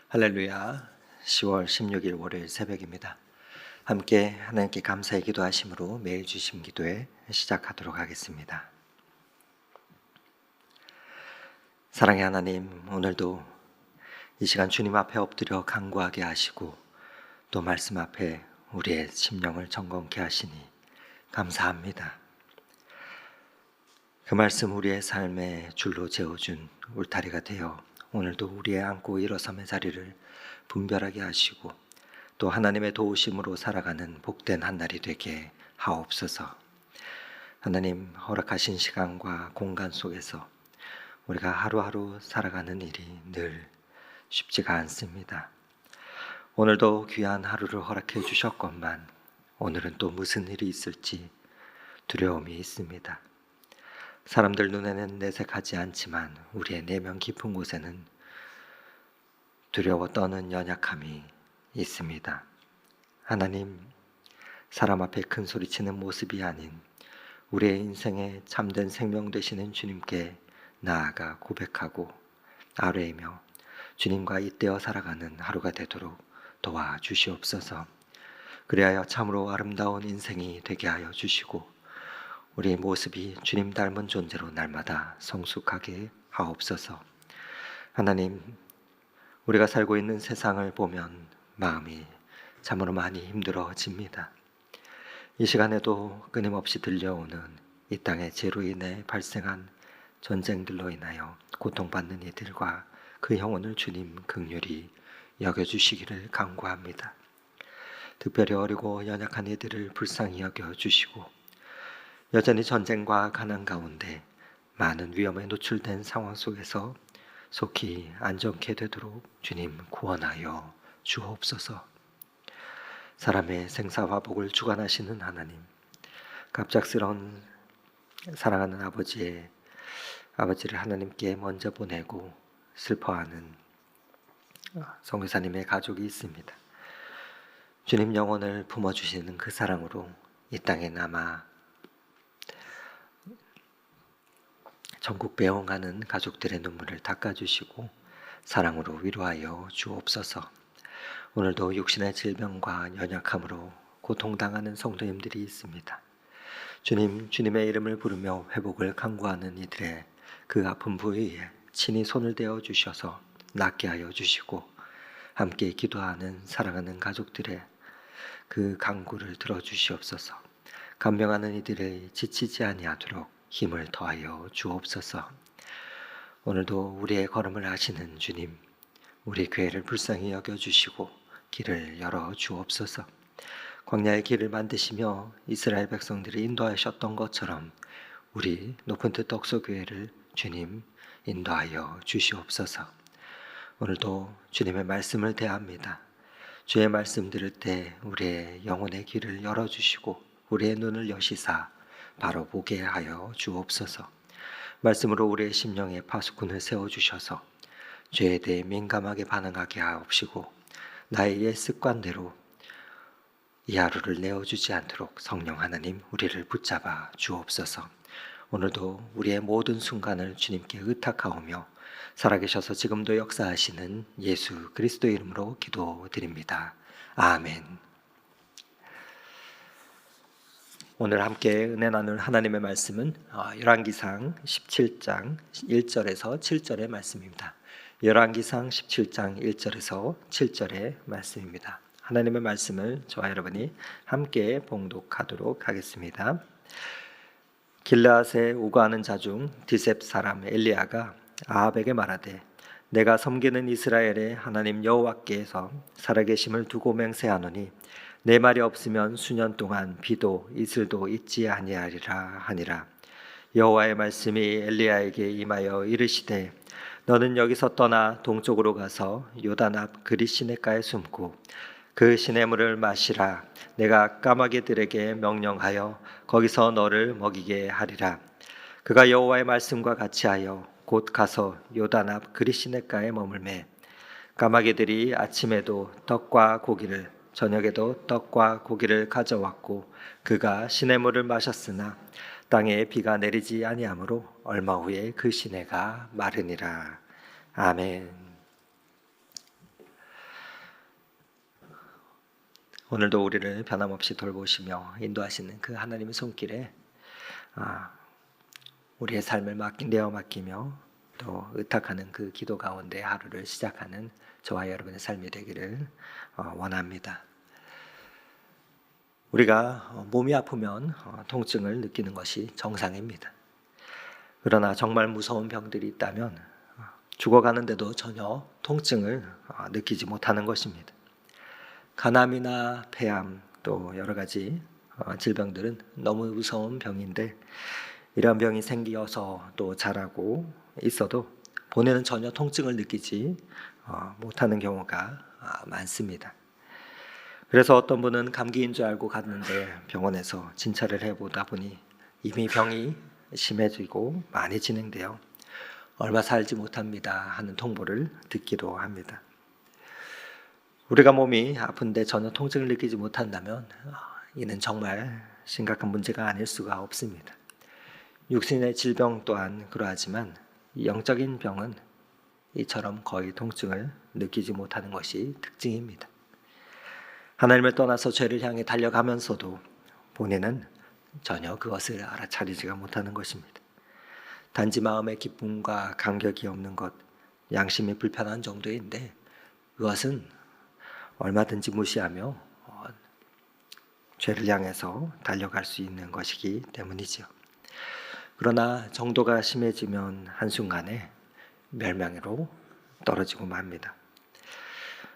할렐루야. 10월 16일 월요일 새벽입니다. 함께 하나님께 감사의 기도하심으로 매일 주심 기도회 시작하도록 하겠습니다. 사랑의 하나님, 오늘도 이 시간 주님 앞에 엎드려 간구하게 하시고 또 말씀 앞에 우리의 심령을 점검케 하시니 감사합니다. 그 말씀 우리의 삶의 줄로 재어준 울타리가 되어 오늘도 우리의 앉고 일어섬의 자리를 분별하게 하시고 또 하나님의 도우심으로 살아가는 복된 한 날이 되게 하옵소서. 하나님, 허락하신 시간과 공간 속에서 우리가 하루하루 살아가는 일이 늘 쉽지가 않습니다. 오늘도 귀한 하루를 허락해 주셨건만 오늘은 또 무슨 일이 있을지 두려움이 있습니다. 사람들 눈에는 내색하지 않지만 우리의 내면 깊은 곳에는 두려워 떠는 연약함이 있습니다. 하나님, 사람 앞에 큰 소리치는 모습이 아닌 우리의 인생에 참된 생명 되시는 주님께 나아가 고백하고 아뢰이며 주님과 잇대어 살아가는 하루가 되도록 도와주시옵소서. 그리하여 참으로 아름다운 인생이 되게 하여 주시고 우리의 모습이 주님 닮은 존재로 날마다 성숙하게 하옵소서. 하나님, 우리가 살고 있는 세상을 보면 마음이 참으로 많이 힘들어집니다. 이 시간에도 끊임없이 들려오는 이 땅의 죄로 인해 발생한 전쟁들로 인하여 고통받는 이들과 그 영혼을 주님 긍휼히 여겨주시기를 간구합니다. 특별히 어리고 연약한 이들을 불쌍히 여겨주시고 여전히 전쟁과 가난 가운데 많은 위험에 노출된 상황 속에서 속히 안전케 되도록 주님 구원하여 주옵소서. 사람의 생사화복을 주관하시는 하나님, 갑작스러운 사랑하는 아버지를 하나님께 먼저 보내고 슬퍼하는 선교사님의 가족이 있습니다. 주님 영혼을 품어주시는 그 사랑으로 이 땅에 남아 전국 배웅하는 가족들의 눈물을 닦아주시고 사랑으로 위로하여 주옵소서. 오늘도 육신의 질병과 연약함으로 고통당하는 성도님들이 있습니다. 주님, 주님의 이름을 부르며 회복을 간구하는 이들의 그 아픈 부위에 친히 손을 대어 주셔서 낫게 하여 주시고 함께 기도하는 사랑하는 가족들의 그 간구를 들어주시옵소서. 간병하는 이들의 지치지 아니하도록 힘을 더하여 주옵소서. 오늘도 우리의 걸음을 아시는 주님, 우리 교회를 불쌍히 여겨주시고 길을 열어 주옵소서. 광야의 길을 만드시며 이스라엘 백성들을 인도하셨던 것처럼 우리 높은 뜻 덕소교회를 주님 인도하여 주시옵소서. 오늘도 주님의 말씀을 대합니다. 주의 말씀 들을 때 우리의 영혼의 길을 열어주시고 우리의 눈을 여시사 바로 보게 하여 주옵소서. 말씀으로 우리의 심령에 파수꾼을 세워주셔서 죄에 대해 민감하게 반응하게 하옵시고 나의 옛 습관대로 이 하루를 내어주지 않도록 성령 하나님 우리를 붙잡아 주옵소서. 오늘도 우리의 모든 순간을 주님께 의탁하오며 살아계셔서 지금도 역사하시는 예수 그리스도의 이름으로 기도드립니다. 아멘. 오늘 함께 은혜 나눌 하나님의 말씀은 열왕기상 17장 1절에서 7절의 말씀입니다. 열왕기상 17장 1절에서 7절의 말씀입니다. 하나님의 말씀을 저와 여러분이 함께 봉독하도록 하겠습니다. 길르앗에 우거하는 자 중 디셉 사람 엘리야가 아합에게 말하되 내가 섬기는 이스라엘의 하나님 여호와께서 살아계심을 두고 맹세하노니 내 말이 없으면 수년 동안 비도 이슬도 있지 아니하리라 하니라. 여호와의 말씀이 엘리야에게 임하여 이르시되 너는 여기서 떠나 동쪽으로 가서 요단 앞 그리 시냇가에 숨고 그 시냇물을 마시라. 내가 까마귀들에게 명령하여 거기서 너를 먹이게 하리라. 그가 여호와의 말씀과 같이 하여 곧 가서 요단 앞 그리 시냇가에 머물매 까마귀들이 아침에도 떡과 고기를 저녁에도 떡과 고기를 가져왔고 그가 시냇물을 마셨으나 땅에 비가 내리지 아니하므로 얼마 후에 그 시내가 마르니라. 아멘. 오늘도 우리를 변함없이 돌보시며 인도하시는 그 하나님의 손길에 우리의 삶을 내어 맡기며 또 의탁하는 그 기도 가운데 하루를 시작하는 저와 여러분의 삶이 되기를 원합니다. 우리가 몸이 아프면 통증을 느끼는 것이 정상입니다. 그러나 정말 무서운 병들이 있다면 죽어가는데도 전혀 통증을 느끼지 못하는 것입니다. 간암이나 폐암 또 여러 가지 질병들은 너무 무서운 병인데 이러한 병이 생겨서 또 자라고 있어도 본인은 전혀 통증을 느끼지 못하는 경우가 많습니다. 그래서 어떤 분은 감기인 줄 알고 갔는데 병원에서 진찰을 해보다 보니 이미 병이 심해지고 많이 진행되어 얼마 살지 못합니다 하는 통보를 듣기도 합니다. 우리가 몸이 아픈데 전혀 통증을 느끼지 못한다면 이는 정말 심각한 문제가 아닐 수가 없습니다. 육신의 질병 또한 그러하지만 영적인 병은 이처럼 거의 통증을 느끼지 못하는 것이 특징입니다. 하나님을 떠나서 죄를 향해 달려가면서도 본인은 전혀 그것을 알아차리지가 못하는 것입니다. 단지 마음의 기쁨과 감격이 없는 것, 양심이 불편한 정도인데 그것은 얼마든지 무시하며 죄를 향해서 달려갈 수 있는 것이기 때문이지요. 그러나 정도가 심해지면 한순간에 멸망으로 떨어지고 맙니다.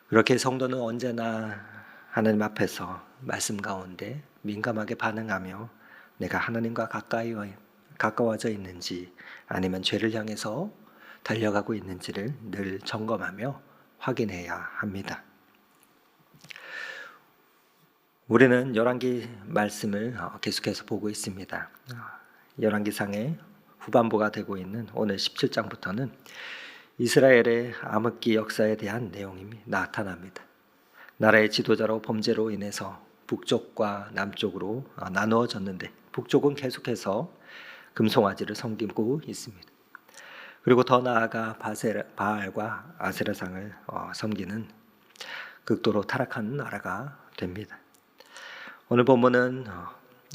그렇게 성도는 언제나 하나님 앞에서 말씀 가운데 민감하게 반응하며 내가 하나님과 가까워져 있는지 아니면 죄를 향해서 달려가고 있는지를 늘 점검하며 확인해야 합니다. 우리는 열왕기 말씀을 계속해서 보고 있습니다. 열왕기상의 후반부가 되고 있는 오늘 17장부터는 이스라엘의 암흑기 역사에 대한 내용이 나타납니다. 나라의 지도자로 범죄로 인해서 북쪽과 남쪽으로 나누어졌는데 북쪽은 계속해서 금송아지를 섬기고 있습니다. 그리고 더 나아가 바알과 아세라상을 섬기는 극도로 타락한 나라가 됩니다. 오늘 본문은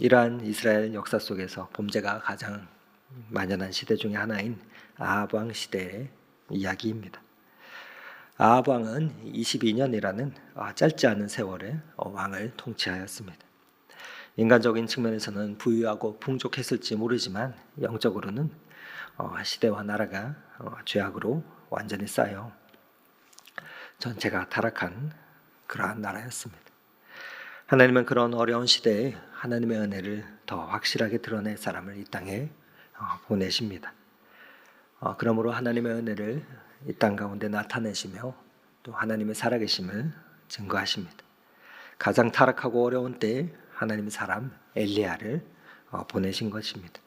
이러한 이스라엘 역사 속에서 범죄가 가장 만연한 시대 중에 하나인 아합 왕 시대의 이야기입니다. 아합 왕은 22년이라는 짧지 않은 세월에 왕을 통치하였습니다. 인간적인 측면에서는 부유하고 풍족했을지 모르지만 영적으로는 시대와 나라가 죄악으로 완전히 쌓여 전체가 타락한 그러한 나라였습니다. 하나님은 그런 어려운 시대에 하나님의 은혜를 더 확실하게 드러낼 사람을 이 땅에 보내십니다. 그러므로 하나님의 은혜를 이 땅 가운데 나타내시며 또 하나님의 살아계심을 증거하십니다. 가장 타락하고 어려운 때에 하나님의 사람 엘리야를 보내신 것입니다.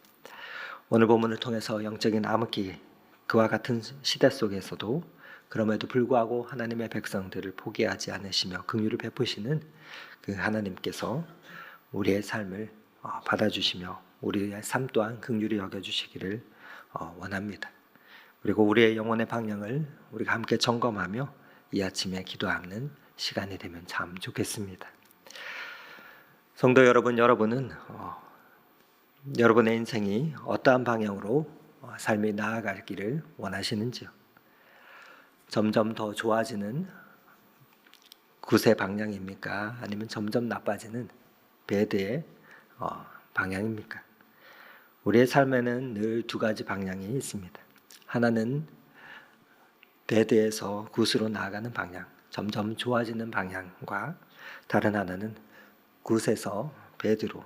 오늘 본문을 통해서 영적인 암흑기 그와 같은 시대 속에서도 그럼에도 불구하고 하나님의 백성들을 포기하지 않으시며 긍휼을 베푸시는 그 하나님께서 우리의 삶을 받아주시며 우리의 삶 또한 긍휼히 여겨주시기를 원합니다. 그리고 우리의 영혼의 방향을 우리가 함께 점검하며 이 아침에 기도하는 시간이 되면 참 좋겠습니다. 성도 여러분, 여러분은 여러분의 인생이 어떠한 방향으로 삶이 나아가기를 원하시는지요? 점점 더 좋아지는 굿의 방향입니까? 아니면 점점 나빠지는 배드의 방향입니까? 우리의 삶에는 늘 두 가지 방향이 있습니다. 하나는 배드에서 굿으로 나아가는 방향, 점점 좋아지는 방향과 다른 하나는 굿에서 배드로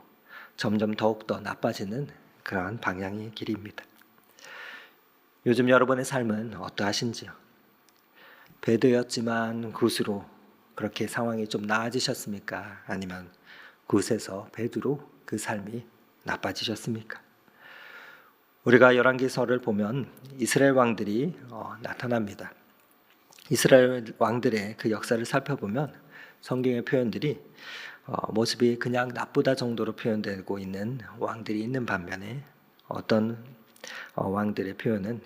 점점 더욱더 나빠지는 그러한 방향의 길입니다. 요즘 여러분의 삶은 어떠하신지요? 배드였지만 굿으로 그렇게 상황이 좀 나아지셨습니까? 아니면 굿에서 배드로 그 삶이 나빠지셨습니까? 우리가 열왕기서를 보면 이스라엘 왕들이 나타납니다. 이스라엘 왕들의 그 역사를 살펴보면 성경의 표현들이 모습이 그냥 나쁘다 정도로 표현되고 있는 왕들이 있는 반면에 어떤 왕들의 표현은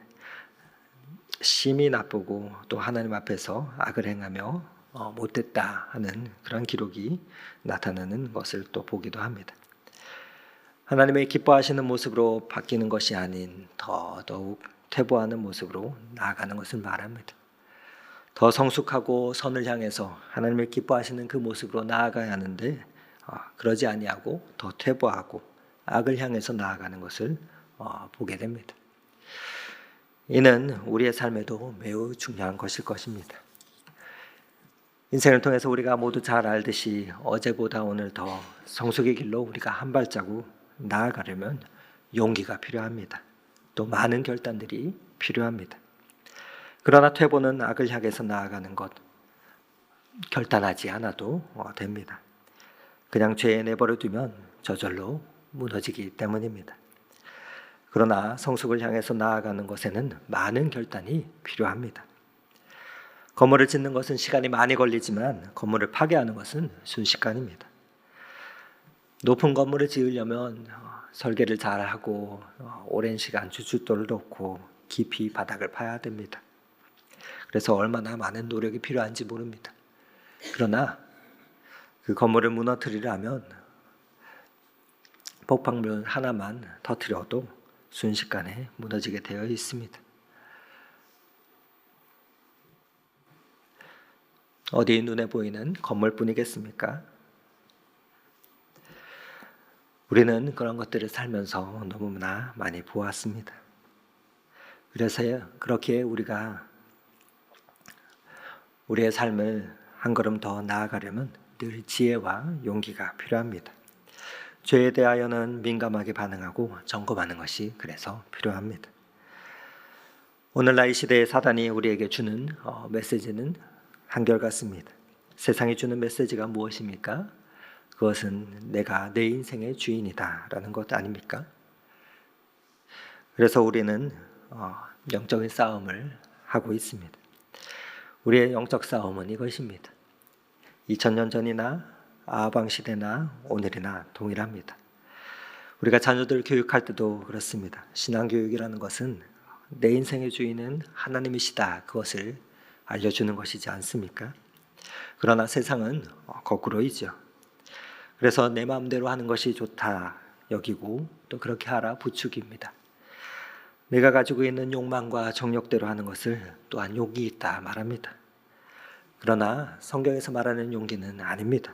심히 나쁘고 또 하나님 앞에서 악을 행하며 못됐다 하는 그런 기록이 나타나는 것을 또 보기도 합니다. 하나님의 기뻐하시는 모습으로 바뀌는 것이 아닌 더더욱 퇴보하는 모습으로 나아가는 것을 말합니다. 더 성숙하고 선을 향해서 하나님을 기뻐하시는 그 모습으로 나아가야 하는데 그러지 아니하고 더 퇴보하고 악을 향해서 나아가는 것을 보게 됩니다. 이는 우리의 삶에도 매우 중요한 것일 것입니다. 인생을 통해서 우리가 모두 잘 알듯이 어제보다 오늘 더 성숙의 길로 우리가 한 발자국 나아가려면 용기가 필요합니다. 또 많은 결단들이 필요합니다. 그러나 퇴보는 악을 향해서 나아가는 것 결단하지 않아도 됩니다. 그냥 죄에 내버려 두면 저절로 무너지기 때문입니다. 그러나 성숙을 향해서 나아가는 것에는 많은 결단이 필요합니다. 건물을 짓는 것은 시간이 많이 걸리지만 건물을 파괴하는 것은 순식간입니다. 높은 건물을 지으려면 설계를 잘하고 오랜 시간 주춧돌을 놓고 깊이 바닥을 파야 됩니다. 그래서 얼마나 많은 노력이 필요한지 모릅니다. 그러나 그 건물을 무너뜨리려면 폭발물 하나만 터뜨려도 순식간에 무너지게 되어 있습니다. 어디 눈에 보이는 건물뿐이겠습니까? 우리는 그런 것들을 살면서 너무나 많이 보았습니다. 그래서 그렇게 우리가 우리의 삶을 한 걸음 더 나아가려면 늘 지혜와 용기가 필요합니다. 죄에 대하여는 민감하게 반응하고 점검하는 것이 그래서 필요합니다. 오늘날 이 시대의 사단이 우리에게 주는 메시지는 한결같습니다. 세상이 주는 메시지가 무엇입니까? 그것은 내가 내 인생의 주인이다 라는 것 아닙니까? 그래서 우리는 영적인 싸움을 하고 있습니다. 우리의 영적 싸움은 이것입니다. 2000년 전이나 아방 시대나 오늘이나 동일합니다. 우리가 자녀들 교육할 때도 그렇습니다. 신앙교육이라는 것은 내 인생의 주인은 하나님이시다 그것을 알려주는 것이지 않습니까? 그러나 세상은 거꾸로이죠. 그래서 내 마음대로 하는 것이 좋다 여기고 또 그렇게 하라 부추깁니다. 내가 가지고 있는 욕망과 정욕대로 하는 것을 또한 욕이 있다 말합니다. 그러나 성경에서 말하는 용기는 아닙니다.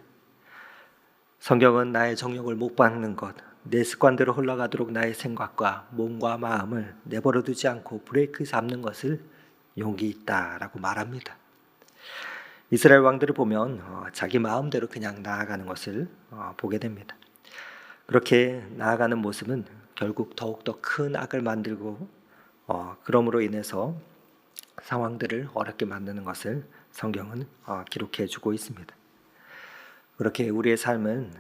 성경은 나의 정욕을 못 박는 것, 내 습관대로 흘러가도록 나의 생각과 몸과 마음을 내버려 두지 않고 브레이크 잡는 것을 용기 있다라고 말합니다. 이스라엘 왕들을 보면 자기 마음대로 그냥 나아가는 것을 보게 됩니다. 그렇게 나아가는 모습은 결국 더욱더 큰 악을 만들고 그럼으로 인해서 상황들을 어렵게 만드는 것을 성경은 기록해 주고 있습니다. 그렇게 우리의 삶은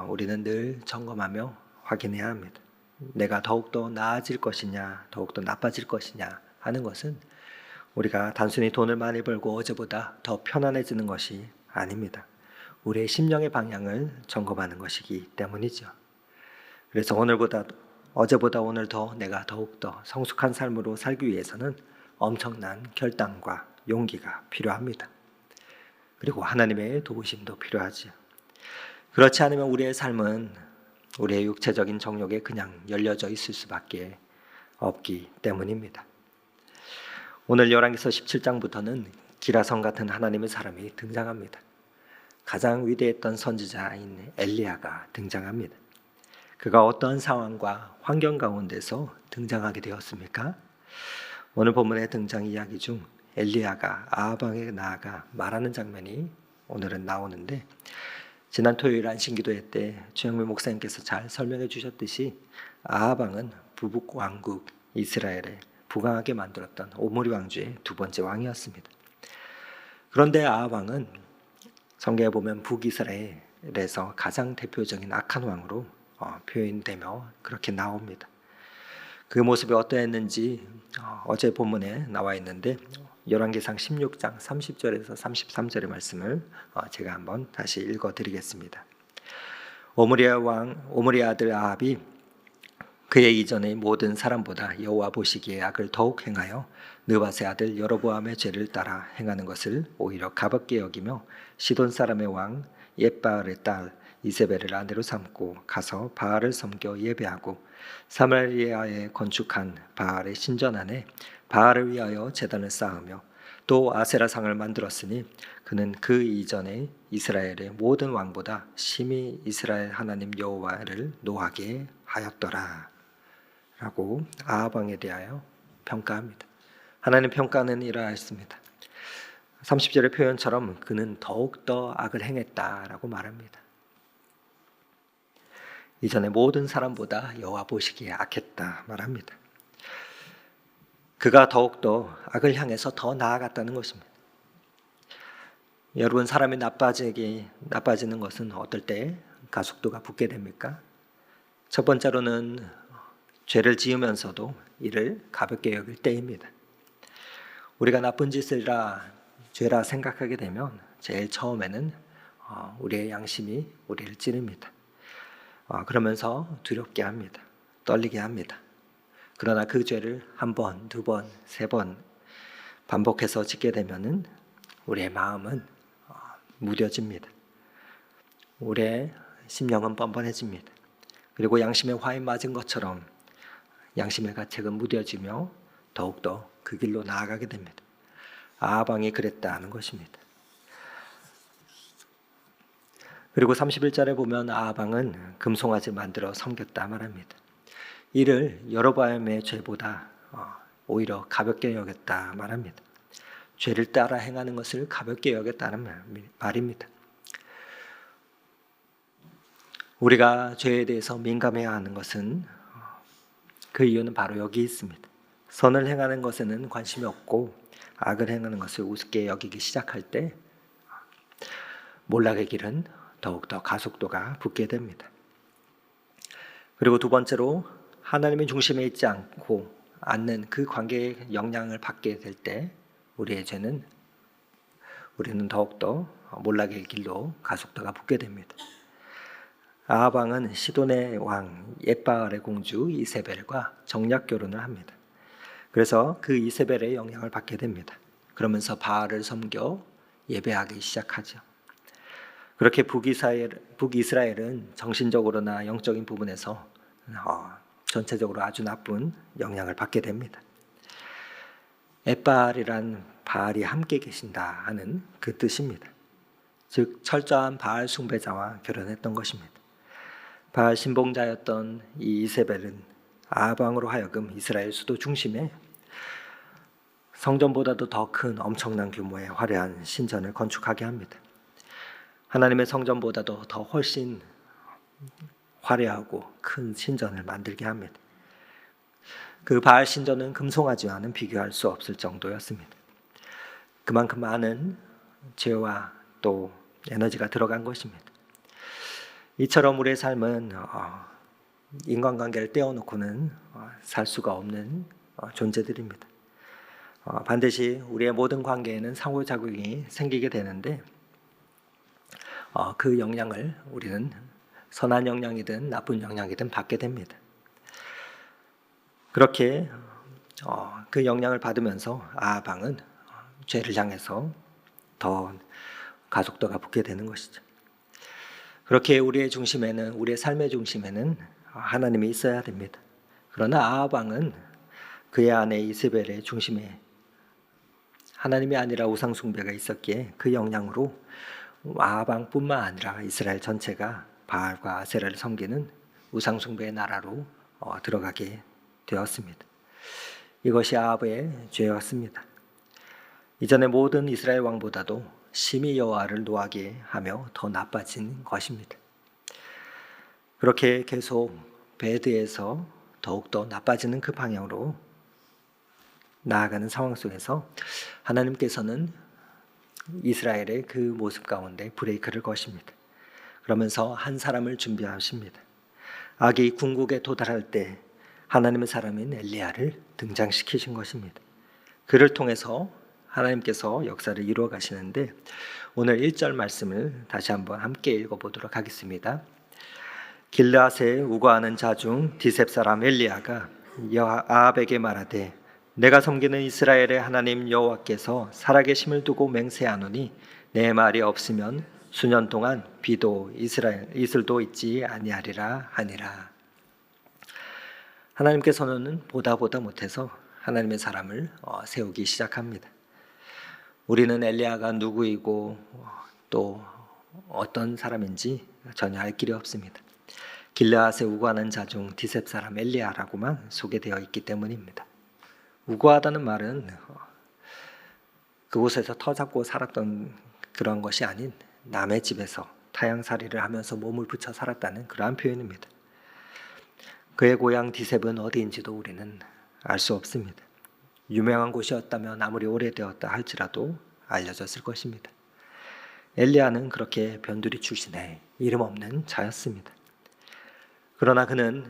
우리는 늘 점검하며 확인해야 합니다. 내가 더욱더 나아질 것이냐 더욱더 나빠질 것이냐 하는 것은 우리가 단순히 돈을 많이 벌고 어제보다 더 편안해지는 것이 아닙니다. 우리의 심령의 방향을 점검하는 것이기 때문이죠. 그래서 어제보다 오늘 더 내가 더욱더 성숙한 삶으로 살기 위해서는 엄청난 결단과 용기가 필요합니다. 그리고 하나님의 도우심도 필요하지요. 그렇지 않으면 우리의 삶은 우리의 육체적인 정욕에 그냥 열려져 있을 수밖에 없기 때문입니다. 오늘 열왕기서 17장부터는 기라성 같은 하나님의 사람이 등장합니다. 가장 위대했던 선지자인 엘리야가 등장합니다. 그가 어떤 상황과 환경 가운데서 등장하게 되었습니까? 오늘 본문의 등장 이야기 중 엘리야가 아합에게 나아가 말하는 장면이 오늘은 나오는데 지난 토요일 안신기도회 때 최영민 목사님께서 잘 설명해 주셨듯이 아합 왕은 부북 왕국 이스라엘에 부강하게 만들었던 오므리 왕조의 두 번째 왕이었습니다. 그런데 아합 왕은 성경에 보면 북이스라엘에서 가장 대표적인 악한 왕으로 표현되며 그렇게 나옵니다. 그 모습이 어떠했는지 어제 본문에 나와 있는데 열왕기상 16장 30절에서 33절의 말씀을 제가 한번 다시 읽어드리겠습니다. 오므리의 아들 아합이 그의 이전의 모든 사람보다 여호와 보시기에 악을 더욱 행하여 느밧의 아들 여로보암의 죄를 따라 행하는 것을 오히려 가볍게 여기며 시돈 사람의 왕 옙바알의 딸 이세벨을 아내로 삼고 가서 바알을 섬겨 예배하고 사마리아에 건축한 바알의 신전 안에 바알을 위하여 제단을 쌓으며 또 아세라상을 만들었으니 그는 그 이전에 이스라엘의 모든 왕보다 심히 이스라엘 하나님 여호와를 노하게 하였더라 라고 아합 왕에 대하여 평가합니다. 하나님 평가는 이러하였습니다. 30절의 표현처럼 그는 더욱더 악을 행했다라고 말합니다. 이전에 모든 사람보다 여호와 보시기에 악했다 말합니다. 그가 더욱더 악을 향해서 더 나아갔다는 것입니다. 여러분, 사람이 나빠지는 것은 어떨 때 가속도가 붙게 됩니까? 첫 번째로는 죄를 지으면서도 이를 가볍게 여길 때입니다. 우리가 나쁜 짓이라 죄라 생각하게 되면 제일 처음에는 우리의 양심이 우리를 찌릅니다. 그러면서 두렵게 합니다. 떨리게 합니다. 그러나 그 죄를 한 번, 두 번, 세 번 반복해서 짓게 되면은 우리의 마음은 무뎌집니다. 우리의 심령은 뻔뻔해집니다. 그리고 양심에 화인 맞은 것처럼 양심의 가책은 무뎌지며 더욱더 그 길로 나아가게 됩니다. 아합 왕이 그랬다는 것입니다. 그리고 31절에 보면 아합 왕은 금송아지를 만들어 섬겼다 말합니다. 이를 여로보암의 죄보다 오히려 가볍게 여겼다 말합니다. 죄를 따라 행하는 것을 가볍게 여겼다는 말입니다. 우리가 죄에 대해서 민감해야 하는 것은 그 이유는 바로 여기 있습니다. 선을 행하는 것에는 관심이 없고 악을 행하는 것을 우습게 여기기 시작할 때 몰락의 길은 더욱더 가속도가 붙게 됩니다. 그리고 두 번째로 하나님의 중심에 있지 않는 그 관계의 영향을 받게 될 때 우리는 더욱더 몰락의 길로 가속도가 붙게 됩니다. 아합 왕은 시돈의 왕 옙바알의 공주 이세벨과 정략 결혼을 합니다. 그래서 그 이세벨의 영향을 받게 됩니다. 그러면서 바알을 섬겨 예배하기 시작하죠. 그렇게 북이스라엘은 정신적으로나 영적인 부분에서 전체적으로 아주 나쁜 영향을 받게 됩니다. 옙바알이란 바알이 함께 계신다 하는 그 뜻입니다. 즉 철저한 바알 숭배자와 결혼했던 것입니다. 바알 신봉자였던 이 이세벨은 아합 왕으로 하여금 이스라엘 수도 중심에 성전보다도 더 큰 엄청난 규모의 화려한 신전을 건축하게 합니다. 하나님의 성전보다도 더 훨씬 화려하고 큰 신전을 만들게 합니다. 그 바알 신전은 금송아지와는 비교할 수 없을 정도였습니다. 그만큼 많은 죄와 또 에너지가 들어간 것입니다. 이처럼 우리의 삶은 인간관계를 떼어놓고는 살 수가 없는 존재들입니다. 반드시 우리의 모든 관계에는 상호작용이 생기게 되는데 그 영향을 우리는 선한 영향이든 나쁜 영향이든 받게 됩니다. 그렇게 그 영향을 받으면서 아합 왕은 죄를 향해서 더 가속도가 붙게 되는 것이죠. 그렇게 우리의 삶의 중심에는 하나님이 있어야 됩니다. 그러나 아합 왕은 그의 아내 이세벨의 중심에 하나님이 아니라 우상 숭배가 있었기에 그 영향으로 아합 왕뿐만 아니라 이스라엘 전체가 바알과 아세라를 섬기는 우상 숭배의 나라로 들어가게 되었습니다. 이것이 아합의 죄였습니다. 이전의 모든 이스라엘 왕보다도 심히 여호와를 노하게 하며 더 나빠진 것입니다. 그렇게 계속 배드에서 더욱더 나빠지는 그 방향으로 나아가는 상황 속에서 하나님께서는 이스라엘의 그 모습 가운데 브레이크를 거십니다. 그러면서 한 사람을 준비하십니다. 악이 궁극에 도달할 때 하나님의 사람인 엘리야를 등장시키신 것입니다. 그를 통해서 하나님께서 역사를 이루어 가시는데 오늘 1절 말씀을 다시 한번 함께 읽어보도록 하겠습니다. 길르앗에 우거하는 자 중 디셉 사람 엘리야가 아합에게 말하되 내가 섬기는 이스라엘의 하나님 여호와께서 살아계심을 두고 맹세하노니 내 말이 없으면 수년 동안 비도 이슬도 있지 아니하리라 하니라. 하나님께서는 보다 못해서 하나님의 사람을 세우기 시작합니다. 우리는 엘리야가 누구이고 또 어떤 사람인지 전혀 알 길이 없습니다. 길르앗에 우거하는 자 중 디셉 사람 엘리야라고만 소개되어 있기 때문입니다. 우거하다는 말은 그곳에서 터잡고 살았던 그런 것이 아닌 남의 집에서 타향살이를 하면서 몸을 붙여 살았다는 그러한 표현입니다. 그의 고향 디셉은 어디인지도 우리는 알 수 없습니다. 유명한 곳이었다면 아무리 오래되었다 할지라도 알려졌을 것입니다. 엘리야는 그렇게 변두리 출신의 이름 없는 자였습니다. 그러나 그는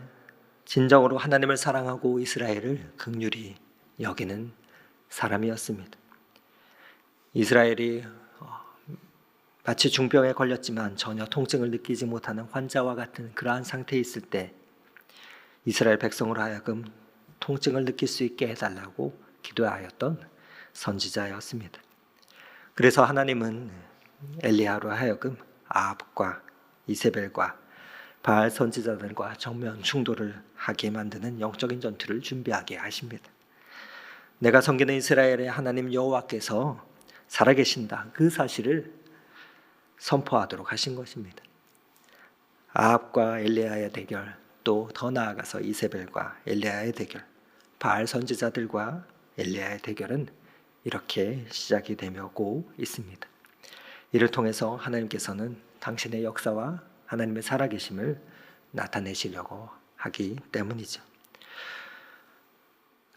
진정으로 하나님을 사랑하고 이스라엘을 긍휼히 여기는 사람이었습니다. 이스라엘이 마치 중병에 걸렸지만 전혀 통증을 느끼지 못하는 환자와 같은 그러한 상태에 있을 때 이스라엘 백성으로 하여금 통증을 느낄 수 있게 해달라고 기도하였던 선지자였습니다. 그래서 하나님은 엘리야로 하여금 아합과 이세벨과 바알 선지자들과 정면 충돌을 하게 만드는 영적인 전투를 준비하게 하십니다. 내가 섬기는 이스라엘의 하나님 여호와께서 살아계신다, 그 사실을 선포하도록 하신 것입니다. 아합과 엘리야의 대결, 또 더 나아가서 이세벨과 엘리야의 대결, 바알 선지자들과 엘리야의 대결은 이렇게 시작이 되고 있습니다. 이를 통해서 하나님께서는 당신의 역사와 하나님의 살아계심을 나타내시려고 하기 때문이죠.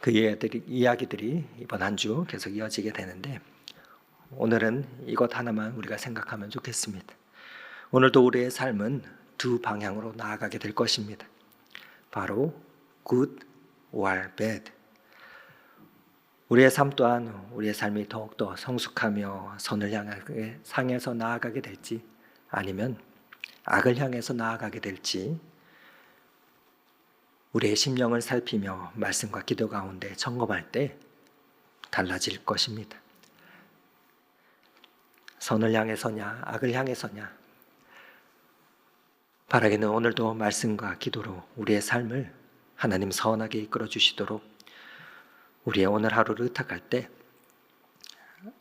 그 이야기들이 이번 한 주 계속 이어지게 되는데 오늘은 이것 하나만 우리가 생각하면 좋겠습니다. 오늘도 우리의 삶은 두 방향으로 나아가게 될 것입니다. 바로 good or bad. 우리의 삶 또한 우리의 삶이 더욱더 성숙하며 선을 향해서 나아가게 될지 아니면 악을 향해서 나아가게 될지 우리의 심령을 살피며 말씀과 기도 가운데 점검할 때 달라질 것입니다. 선을 향해서냐 악을 향해서냐, 바라기는 오늘도 말씀과 기도로 우리의 삶을 하나님 선하게 이끌어 주시도록 우리의 오늘 하루를 의탁할 때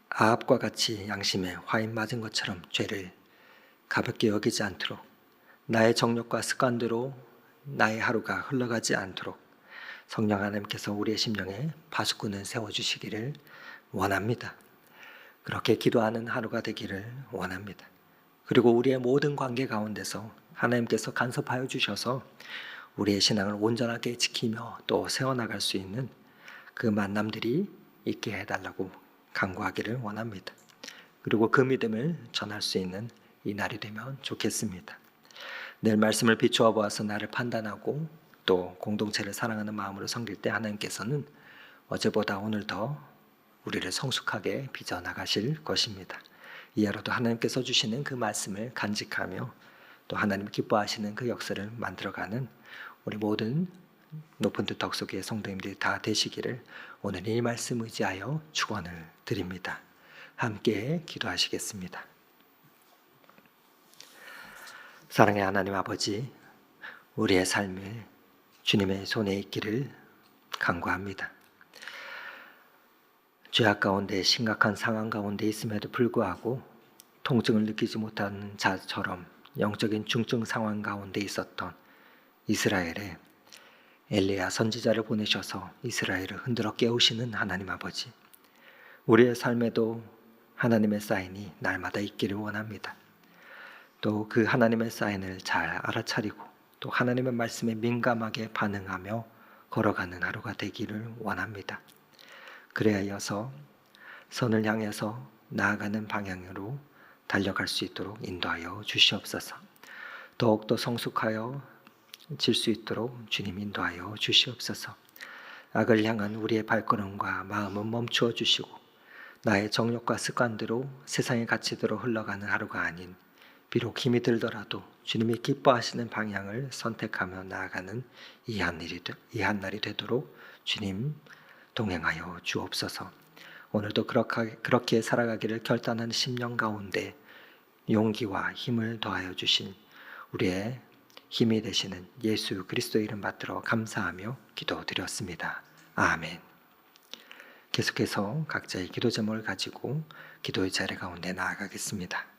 아합과 같이 양심에 화인 맞은 것처럼 죄를 가볍게 여기지 않도록, 나의 정욕과 습관대로 나의 하루가 흘러가지 않도록 성령 하나님께서 우리의 심령에 파수꾼을 세워주시기를 원합니다. 그렇게 기도하는 하루가 되기를 원합니다. 그리고 우리의 모든 관계 가운데서 하나님께서 간섭하여 주셔서 우리의 신앙을 온전하게 지키며 또 세워나갈 수 있는 그 만남들이 있게 해달라고 간구하기를 원합니다. 그리고 그 믿음을 전할 수 있는 이 날이 되면 좋겠습니다. 늘 말씀을 비추어 보아서 나를 판단하고 또 공동체를 사랑하는 마음으로 섬길 때 하나님께서는 어제보다 오늘 더 우리를 성숙하게 빚어나가실 것입니다. 이 하루도 하나님께서 주시는 그 말씀을 간직하며 또 하나님 기뻐하시는 그 역사를 만들어가는 우리 모든 높은 뜻 덕속의 성도님들이 다 되시기를 오늘 이 말씀 의지하여 축원을 드립니다. 함께 기도하시겠습니다. 사랑의 하나님 아버지, 우리의 삶이 주님의 손에 있기를 간구합니다. 죄악 가운데 심각한 상황 가운데 있음에도 불구하고 통증을 느끼지 못하는 자처럼 영적인 중증 상황 가운데 있었던 이스라엘에 엘리야 선지자를 보내셔서 이스라엘을 흔들어 깨우시는 하나님 아버지, 우리의 삶에도 하나님의 사인이 날마다 있기를 원합니다. 또 그 하나님의 사인을 잘 알아차리고 또 하나님의 말씀에 민감하게 반응하며 걸어가는 하루가 되기를 원합니다. 그래야여서 선을 향해서 나아가는 방향으로 달려갈 수 있도록 인도하여 주시옵소서. 더욱더 성숙하여 질 수 있도록 주님 인도하여 주시옵소서. 악을 향한 우리의 발걸음과 마음은 멈추어 주시고 나의 정욕과 습관대로 세상의 가치대로 흘러가는 하루가 아닌 비록 힘이 들더라도 주님이 기뻐하시는 방향을 선택하며 나아가는 이 한날이 되도록 주님 동행하여 주옵소서. 오늘도 그렇게 살아가기를 결단하는 심령 가운데 용기와 힘을 더하여 주신 우리의 힘이 되시는 예수 그리스도의 이름 받들어 감사하며 기도드렸습니다. 아멘. 계속해서 각자의 기도 제목을 가지고 기도의 자리 가운데 나아가겠습니다.